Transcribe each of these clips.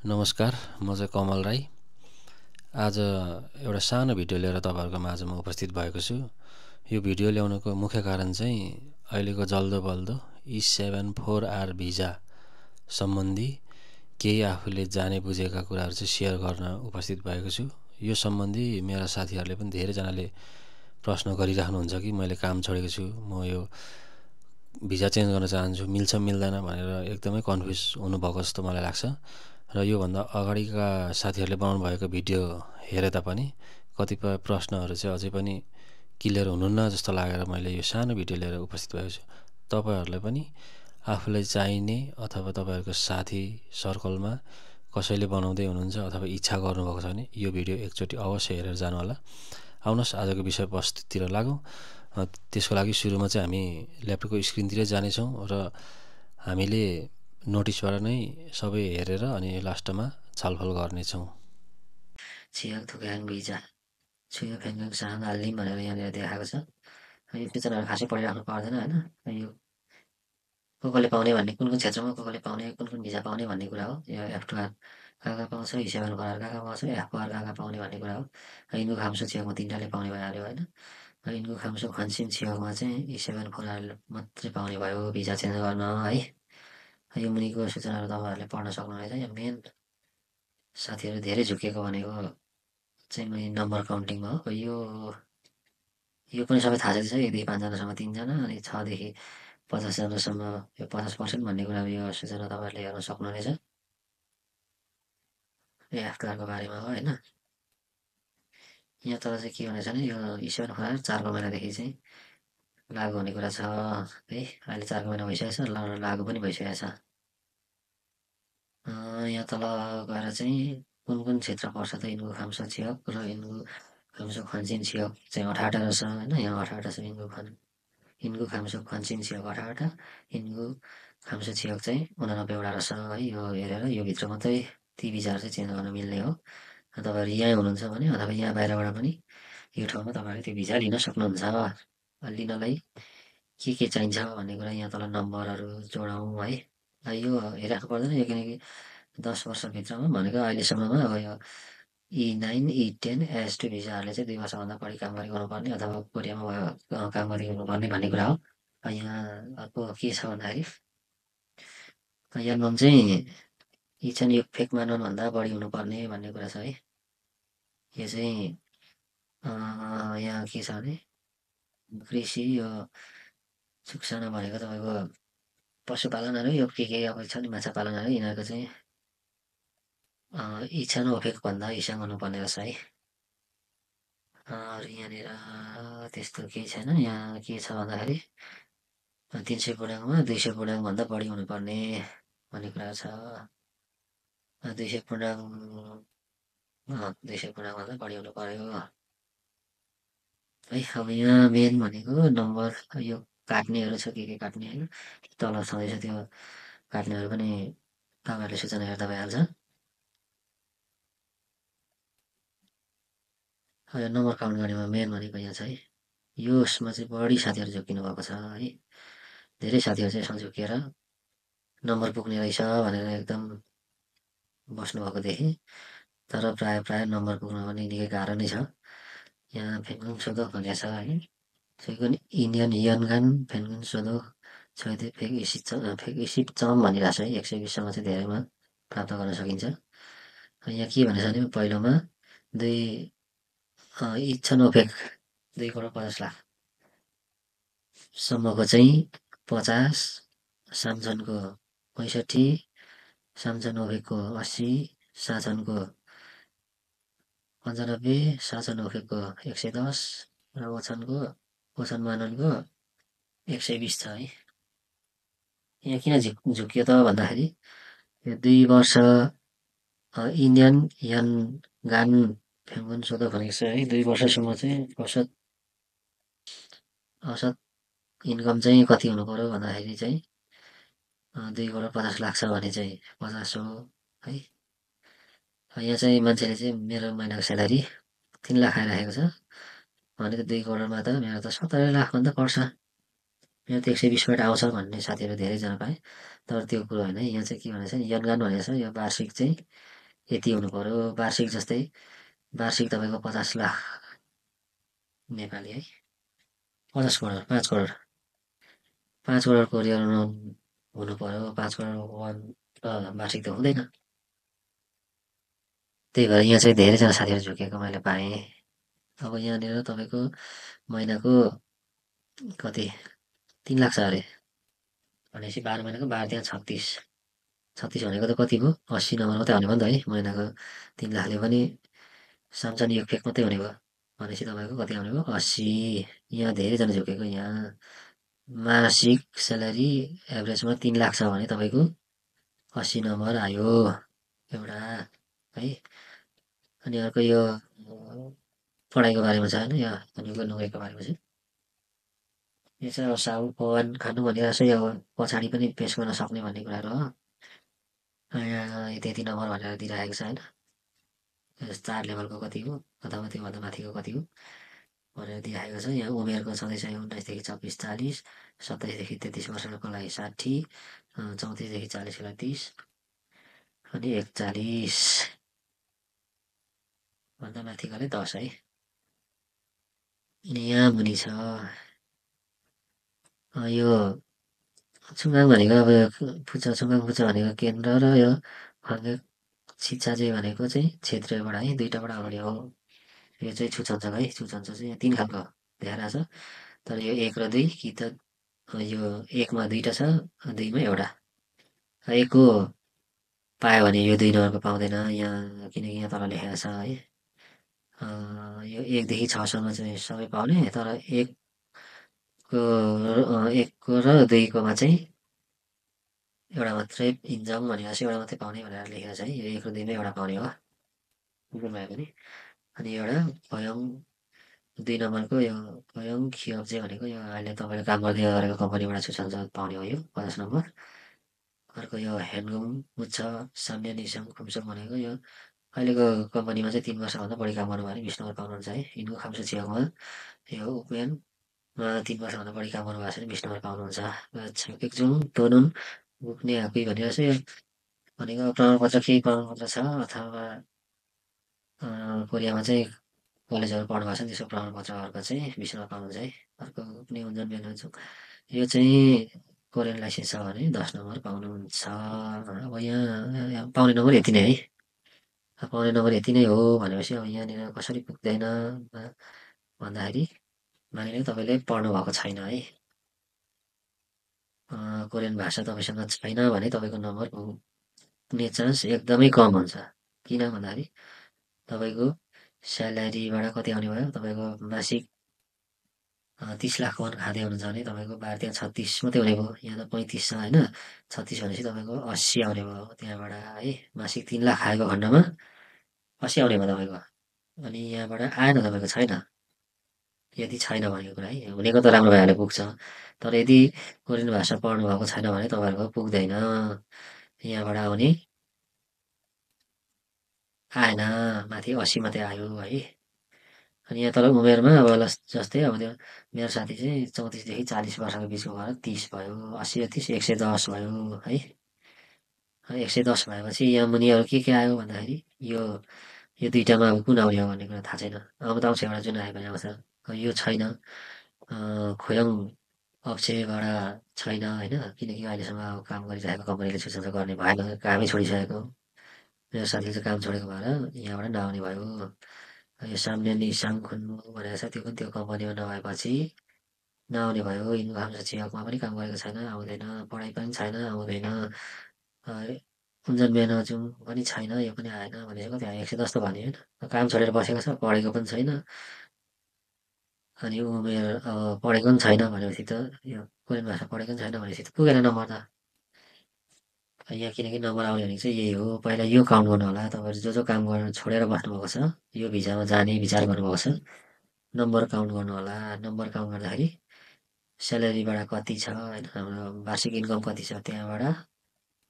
नमस्कार, म चाहिँ कमल राई। आज एउटा सानो भिडियो लिएर तपाईहरुको माझमा उपस्थित भएको छु। यो भिडियो ल्याउनको मुख्य कारण चाहिँ अहिलेको जल्दो बल्दो E74R भिजा सम्बन्धी केही आफूले जाने बुझेका कुराहरु चाहिँ शेयर गर्न उपस्थित भएको छु। यो सम्बन्धी मेरा साथीहरुले पनि धेरै जनाले प्रश्न गरिराख्नुहुन्छ कि मैले काम छोडेको छु, म यो भिजा चेन्ज गर्न चाहन्छु, मिल्छ मिल्दैन भनेर एकदमै कन्फ्युज हुनुभएको जस्तो मलाई लाग्छ। र यो भन्दा अगाडिका साथीहरुले बनाउनु भएको भिडियो हेरे तापनि कतिपय प्रश्नहरु चाहिँ अझै पनि क्लियर हुनुहुन्न जस्तो लागेर मैले यो सानो भिडियो लिएर उपस्थित भएको छु। तपाईहरुले पनि आफूलाई चाहिने अथवा तपाईहरुको साथी सर्कलमा कसैले बनाउँदै हुनुहुन्छ अथवा इच्छा गर्नुभएको छ भने यो भिडियो एकचोटी अवश्य हेरेर जानु होला। आउनुहोस् आजको विषयवस्तुतिर लागौं। त्यसको लागि सुरुमा चाहिँ हामी ल्यापटपको स्क्रिनतिरै जाने छौं र हामीले नोटिसबाट नै सबै हेरेर अनि लास्टमा छलफल गर्ने छौं। छियाङ थुक्याङ भिजा छियो फेङ्गाङ साङ आल्लिम भनेर यहाँनिर देखाएको छ। यो सूचनाहरू खासै पढिराख्नु पर्दैन होइन। यो कसले पाउने भन्ने कुन कुन क्षेत्रमा कसले पाउने कुन कुन भिजा पाउने भन्ने कुरा हो। यो F2R कहाँ पाउँछ, E74R कहाँ पाउँछ, F4R कहाँ पाउने भन्ने कुरा हो। यिनको खाम्सो छियाङमा तिनवटाले पाउने भइहाल्यो होइन। यिनको खाम्सो खन्सिम छियाङमा चाहिँ E74R मात्रै पाउने भयो भिजा चेन्ज गर्न है। यो मुनिको सूचनाहरू तपाईँहरूले पढ्न सक्नुहुनेछ। यो मेन साथीहरू धेरै झुकेको भनेको चाहिँ मैले नम्बर काउन्टिङमा हो। यो पनि सबै थाहा छ 1 देखि 5 जनासम्म 3 जना अनि 6 देखि 50 जनासम्म यो 50% भन्ने कुरा यो सूचना तपाईँहरूले हेर्न सक्नुहुनेछ। यो F2R को बारेमा हो होइन। यहाँ तल चाहिँ के भनेछ भने यो E74R 4 महिनादेखि चाहिँ लागु हुने कुरा छ है। अहिले 4 महिना भइसकेको छ, लागु पनि भइसकेको छ। यहाँ तल गएर चाहिँ कुन कुन क्षेत्र पर्छ त यिनको खाम्सो छियक र यिनको खाम्सो खन्सिम छियक चाहिँ 18 रहेछ होइन। यहाँ 18 छ यिनको खाम्सो खन्सिम छियक 18, यिनको खाम्सो छियक चाहिँ 89 रहेछ है। यो हेरेर यो भित्र मात्रै ती भिजाहरू चाहिँ चेन्ज गर्न मिल्ने हो। तपाईँहरू यहीँ हुनुहुन्छ भने अथवा यहाँ बाहिरबाट पनि यो ठाउँमा तपाईँहरूले त्यो भिजा लिन सक्नुहुन्छ। लिनलाई के चाहिन्छ भन्ने कुरा यहाँ तल नम्बरहरू जोडौँ है। यो हेरिराख्नु पर्दैन यो किनकि 10 वर्षभित्रमा भनेको अहिलेसम्ममा अब यो E9, E10, S2 भिजाहरूले चाहिँ 2 वर्षभन्दा बढी काम गरी गर्नुपर्ने अथवा कोरियामा काम गरी गर्नुपर्ने भन्ने कुरा हो। यहाँ अर्को के छ भन्दाखेरि यानम चाहिँ इच्छन यो फेक मानवभन्दा बढी हुनुपर्ने भन्ने कुरा छ है। यो चाहिँ यहाँ के छ भने कृषि यो सुक्साना भनेको तपाईँको पशुपालनहरू यो के अब छ नि माछा पालनहरू यिनीहरूको चाहिँ इच्छा नफेकभन्दा इच्छा गर्नुपर्ने रहेछ है। अरू यहाँनिर त्यस्तो केही छैन। यहाँ के छ भन्दाखेरि 300 पूर्णाङ्कमा 200 पूर्णाङ्कभन्दा बढी हुनुपर्ने भन्ने कुरा छ। 200 पूर्णाङ्कभन्दा बढी हुनु पर्यो है। अब यहाँ मेन भनेको नम्बर यो काट्नेहरू छ के काट्ने होइन। तल छँदैछ त्यो काट्नेहरू पनि तपाईँहरूले सूचना हेर्दा भइहाल्छ। यो नम्बर काउन्ट गर्नेमा मेन भनेको यहाँ छ है। यसमा चाहिँ बढी साथीहरू झुक्किनु भएको छ है। धेरै साथीहरू चाहिँ यसमा झुक्किएर नम्बर पुग्ने रहेछ भनेर एकदम बस्नुभएको देखेँ। तर प्राय नम्बर पुग्न पनि निकै गाह्रो नै छ। यहाँ फेन्गुन सोदोक भन्ने छ है। फेन्गुन इन्डियन यनगान फेन्गुन सोदोक छैते फेक इसिप चम भनिरहेको छ है। 120सम्म चाहिँ धेरैमा प्राप्त गर्न सकिन्छ। यहाँ के भनेछ भने पहिलोमा इच्छनोफेक 2 करोड 50 लाख सम्मको चाहिँ 50, सामसनको 65, सामसनोफेकको 80, साछनको 95, साछनोफेकको 110 र ओछन माननको 120 छ है। यहाँ किन झुक्कियो त भन्दाखेरि यो 2 वर्ष इन्डियन यन गान फेङ्गुन सोदो भनेको छ है। 2 वर्षसम्म चाहिँ औसत इन्कम चाहिँ कति हुनु पर्यो भन्दाखेरि चाहिँ 2 करोड 50 लाख छ भने चाहिँ 50 हो है। यहाँ चाहिँ मान्छेले चाहिँ मेरो महिनाको स्यालेरी 3 लाख आइराखेको छ भनेको 2 करोडमा त मेरो त 70 लाखभन्दा पर्छ, मेरो त 120बाट आउँछ भन्ने साथीहरू धेरैजना पाएँ। तर त्यो कुरो होइन। यहाँ चाहिँ के भनेको छ यनगान भनेको छ यो वार्षिक चाहिँ यति हुनु पर्यो वार्षिक जस्तै वार्षिक तपाईँको 50 लाख नेपाली है 50 करोड 5 करोड 5 करोडको रियल लोन हुनु पर्यो 5 करोड वार्षिक त हुँदैन त्यही भएर यहाँ चाहिँ धेरैजना साथीहरू झुकेको मैले पाएँ अब यहाँनिर तपाईँको महिनाको कति 3 लाख छ अरे भनेपछि 12 महिनाको 12 त्यहाँ 36 भनेको त कति भयो 80 नम्बर मात्रै आउने भयो नि त है महिनाको 3 लाखले पनि सामसानो एक फेक मात्रै हुने भयो भनेपछि तपाईँको कति आउने भयो 80 यहाँ धेरैजना झुकेको यहाँ मासिक स्यालेरी एभरेजमा 3 लाख छ भने तपाईँको 80 नम्बर आयो एउटा है अनि अर्को यो पढाइको बारेमा छ होइन यो भनेको नोकरीको बारेमा चाहिँ यो चाहिँ अब साबु पवन खानु भनेर चाहिँ अब पछाडि पनि पेस गर्न सक्ने भन्ने कुराहरू हो यहाँ यति यति नम्बर भनेर दिइराखेको छ होइन 4 लेभलको कति हो अथवा त्योभन्दा माथिको कति हो भनेर दिइराखेको छ यहाँ उमेरको छँदैछ 19 देखि 24 40 27 देखि 33 वर्षको लागि 60 34 देखि 40 को लागि 30 अनि 41 भन्दा माथिकोले 10 है अनि यहाँ मुनि छ यो छुङगाङ भनेको अब छुङगाङ पुच्चा भनेको केन्द्र र यो खङ्गे शिक्षा चाहिँ भनेको चाहिँ क्षेत्रबाट है दुईटाबाट अगाडि हो यो चाहिँ छुचन्छ है छुचन्छ चाहिँ यहाँ 3 खालको देखाइरहेको छ तर यो 1 र 2 कि त यो 1मा 2टा छ 2मा एउटा 1को पायो भने यो 2 नम्बरको पाउँदैन यहाँ किनकि यहाँ तल लेखेको छ है यो 1 देखि 6सम्म चाहिँ सबै पाउने तर 1को र 2कोमा चाहिँ एउटा मात्रै इन्जम भनेको चाहिँ एउटा मात्रै पाउने भनेर लेखेको छ है यो 1 र 2मा एउटा पाउने हो कुकुर भयो भने अनि एउटा खयङ 2 नम्बरको यो खयङ खियोप चाहिँ भनेको यो अहिले तपाईँले काम गर्दै गरेको कम्पनीबाट सुशान्त पाउने हो यो 50 नम्बर अर्को यो हेनगुम मुच्छ साम्य निसम खुम्सुम भनेको यो अहिलेको कम्पनीमा चाहिँ 3 वर्षभन्दा बढी काम गर्नुभयो भने 20 नम्बर पाउनुहुन्छ है यिनको खाम्सो छियाङमा यो उपमेनमा 3 वर्षभन्दा बढी काम गर्नुभएको छ भने 20 नम्बर पाउनुहुन्छ छाकिकजुङ तोनुन पुग्ने आफै भनेर चाहिँ भनेको प्रमाणपत्र केही प्रमाणपत्र छ अथवा कोरियामा चाहिँ कलेजहरू पढ्नु भएको छ नि त्यसको प्रमाणपत्रहरूको चाहिँ 20 नम्बर पाउनुहुन्छ है अर्को कुनै हुन्छन् बेलाउँछु यो चाहिँ कोरियन लाइसेन्स छ भने 10 नम्बर पाउनुहुन्छ अब यहाँ पाउने नम्बर यति नै है पाउने नम्बर यति नै हो भनेपछि अब यहाँनिर कसरी पुग्दैन भन्दाखेरि मानिलिउँ तपाईँले पढ्नु भएको छैन है कोरियन भाषा तपाईँसँग छैन भने तपाईँको नम्बर पुग्ने चान्स एकदमै कम हुन्छ किन भन्दाखेरि तपाईँको स्यालेरीबाट कति आउने भयो तपाईँको मासिक 30 लाख वन खाँदै हुनुहुन्छ भने तपाईँको 12 त्यहाँ 36 मात्रै हुने भयो यहाँ त 35 छ होइन 36 भनेपछि तपाईँको 80 आउने भयो त्यहाँबाट है मासिक 3 लाख खाएको खण्डमा 80 आउने भयो तपाईँको अनि यहाँबाट आएन तपाईँको छैन यदि छैन भनेको कुरा है हुनेको त राम्रो भइहाल्यो पुग्छ तर यदि कोरियन भाषा पढ्नु भएको छैन भने तपाईँहरूको पुग्दैन यहाँबाट आउने आएन माथि 80 मात्रै आयो है अनि यहाँ तल उमेरमा अब जस्तै अब त्यो मेरो साथी चाहिँ 34 देखि 40 वर्षको बिचको भएर 30 भयो 80 र 30 110 भयो है 110 भएपछि यहाँ मुनि अरू के आयो भन्दाखेरि यो यो दुइटामा अब कुन आउने हो भन्ने कुरा थाहा छैन अब त आउँछ एउटा जुन आयो भने आउँछ यो छैन खोयङ अक्षयबाट छैन होइन किनकि अहिलेसम्म अब काम गरिरहेको कम्पनीले सूचना गर्ने भएन कामै छोडिसकेको मेरो साथीले चाहिँ काम छोडेको भएर यहाँबाट नआउने भयो यो साम्य निसाङ खुन्नु भनेको छ त्यो पनि त्यो कम्पनीमा नभएपछि नआउने भयो यिनको हाम्रो छियाकमा पनि काम गरेको छैन आउँदैन पढाइ पनि छैन आउँदैन कुञ्जन मेनजुङ पनि छैन यो पनि आएन भनेको त्यहाँ 110 त भने होइन काम छोडेर बसेको छ पढेको पनि छैन अनि उमेर पढेको पनि छैन भनेपछि त यो कोरियन भाषा पढेको पनि छैन भनेपछि त पुगेन नम्बर त यहाँ किनकि नम्बर आउने भनेको चाहिँ यही हो पहिला यो काउन्ट गर्नु होला तपाईँहरू जो जो काम गर्न छोडेर बस्नुभएको छ यो भिजामा जाने विचार गर्नुभएको छ नम्बर काउन्ट गर्नु होला नम्बर काउन्ट गर्दाखेरि स्यालेरीबाट कति छ होइन हाम्रो वार्षिक इन्कम कति छ त्यहाँबाट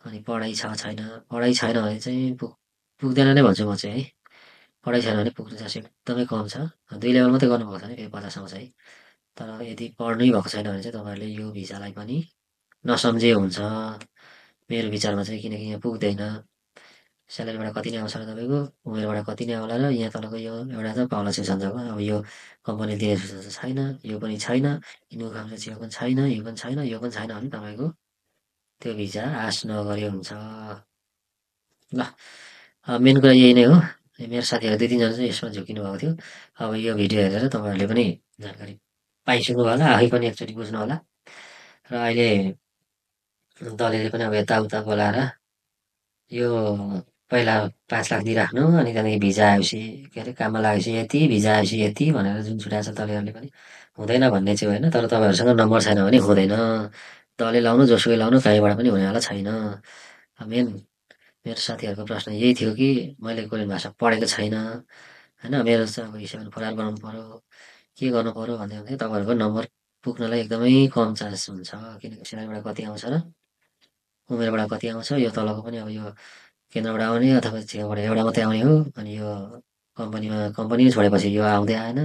अनि पढाइ छ छैन पढाइ छैन भने चाहिँ पुग्दैन नै भन्छु म चाहिँ है पढाइ छैन भने पुग्ने चान्स एकदमै कम छ 2 लेभल मात्रै गर्नुभएको छ भने फेरि 50 आउँछ है तर यदि पढ्नै भएको छैन भने चाहिँ तपाईँहरूले यो भिजालाई पनि नसम्झे हुन्छ मेरो विचारमा चाहिँ किनकि यहाँ पुग्दैन स्यालेरीबाट कति नै आउँछ र तपाईँको उमेरबाट कति नै आउला र यहाँ तलको यो एउटा त पाउला सञ्जको अब यो कम्पनी दिने सुविधा छैन, यो पनि छैन, इन्कम टैक्स यो पनि छैन, यो पनि छैन, यो पनि छैन भने तपाईँको त्यो भिजा आश नगरे हुन्छ। ल मेन कुरा यही नै हो। मेरो साथीहरू 2-3 जना चाहिँ यसमा झुक्किनु भएको थियो। अब यो भिडियो हेरेर तपाईँहरूले पनि जानकारी पाइसक्नुभयो होला, आफै पनि एकचोटि बुझ्नु होला र अहिले दलैले पनि अब यताउता बोलाएर यो पहिला 5 लाख दिइराख्नु अनि त्यहाँदेखि भिजा आएपछि के अरे काममा लागेपछि यति, भिजा आएपछि यति भनेर जुन छुट्याएको छ दलैहरूले पनि हुँदैन भन्ने चाहिँ होइन, तर तपाईँहरूसँग नम्बर छैन भने हुँदैन। दलै लाउनु, जोसुकै लाउनु, कहीँबाट पनि हुनेवाला छैन। मेन मेरो साथीहरूको प्रश्न यही थियो कि मैले कोरियन भाषा पढेको छैन होइन, मेरो चाहिँ अब E7 4R बनाउनु पऱ्यो, के गर्नु पऱ्यो भन्दै हुन्थ्यो। तपाईँहरूको नम्बर पुग्नलाई एकदमै कम चान्स हुन्छ, किनकि स्यालेरीबाट कति आउँछ र उमेरबाट कति आउँछ, यो तलको पनि अब यो केन्द्रबाट आउने अथवा छेउबाट एउटा मात्रै आउने हो। अनि यो कम्पनी छोडेपछि यो आउँदै आएन,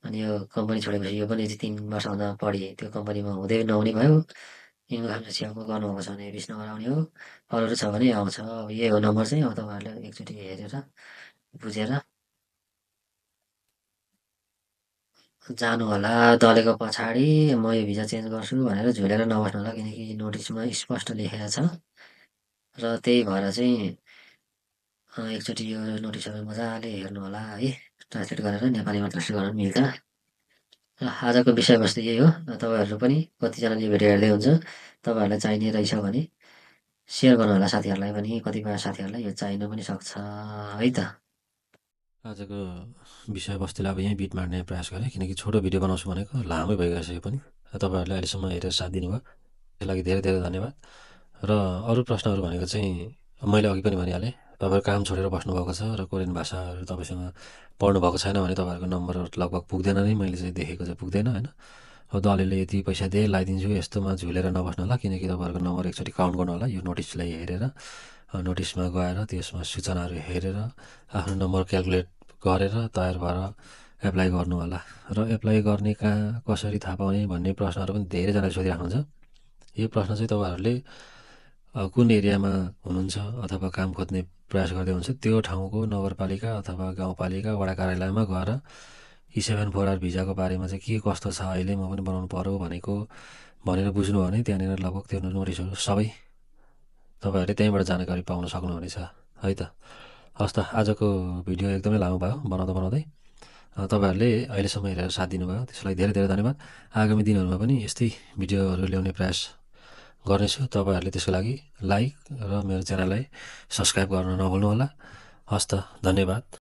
अनि यो कम्पनी छोडेपछि यो पनि 3 वर्षभन्दा बढी त्यो कम्पनीमा हुँदै नहुने भयो। इन्कम टैक्स छेउमा गर्नुभएको छ भने 20 नम्बर आउने हो, अरूहरू छ भने आउँछ। अब यही हो नम्बर चाहिँ, अब तपाईँहरूले एकचोटि हेरेर बुझेर जानु होला। दलेको पछाडि म यो भिजा चेन्ज गर्छु भनेर झुलेर नबस्नु होला, किनकि नोटिसमा स्पष्ट लेखेको छ र त्यही भएर चाहिँ एकचोटि यो नोटिसहरू मजाले हेर्नु होला है, ट्रान्सलेट गरेर नेपालीमा ट्रान्सलेट गर्न मिल्छ। र आजको विषयवस्तु यही हो। तपाईँहरू पनि कतिजनाले यो भिडियो हेर्दै हुन्छ, तपाईँहरूलाई चाहिने रहेछ भने सेयर गर्नु होला साथीहरूलाई पनि, कतिपय साथीहरूलाई यो चाहिनु पनि सक्छ है त। आजको विषयवस्तुलाई अब यहीँ बिट मार्ने प्रयास गरेँ, किनकि छोटो भिडियो बनाउँछु भनेको लामै भइसक्यो पनि। तपाईँहरूले अहिलेसम्म हेरेर साथ दिनुभयो, त्यसको लागि धेरै धेरै धन्यवाद। र अरू प्रश्नहरू भनेको चाहिँ मैले अघि पनि भनिहालेँ, तपाईँहरू काम छोडेर बस्नुभएको छ र कोरियन भाषाहरू तपाईँसँग पढ्नुभएको छैन भने तपाईँहरूको नम्बरहरू लगभग पुग्दैन नै, मैले चाहिँ देखेको चाहिँ पुग्दैन होइन। अब दलैले यति पैसा दिए लगाइदिन्छु यस्तोमा झुलेर नबस्नु होला, किनकि तपाईँहरूको नम्बर एकचोटि काउन्ट गर्नु होला। यो नोटिसलाई हेरेर नोटिसमा गएर त्यसमा सूचनाहरू हेरेर आफ्नो नम्बर क्यालकुलेट गरेर तयार भएर एप्लाई गर्नु होला। र एप्लाई गर्ने कहाँ कसरी थाहा पाउने भन्ने प्रश्नहरू पनि धेरैजनाले सोधिराख्नुहुन्छ। यो प्रश्न चाहिँ तपाईँहरूले कुन एरियामा हुनुहुन्छ अथवा काम खोज्ने प्रयास गर्दै हुन्छ त्यो ठाउँको नगरपालिका अथवा गाउँपालिका वडा कार्यालयमा गएर E7 4R भिजाको बारेमा चाहिँ के कस्तो छ, अहिले म पनि बनाउनु पऱ्यो भनेको भनेर बुझ्नुभयो भने त्यहाँनिर लगभग त्यो नोटिसहरू सबै तपाईँहरूले त्यहीँबाट जानकारी पाउन सक्नुहुनेछ है त। हस् त, आजको भिडियो एकदमै लामो भयो बनाउँदै तपाईँहरूले अहिलेसम्म हेरेर साथ दिनुभयो, त्यसलाई धेरै धेरै धन्यवाद। आगामी दिनहरूमा पनि यस्तै भिडियोहरू ल्याउने प्रयास गर्नेछु। तपाईँहरूले त्यसको लागि लाइक र मेरो च्यानललाई सब्सक्राइब गर्न नभुल्नुहोला। हस् त, धन्यवाद।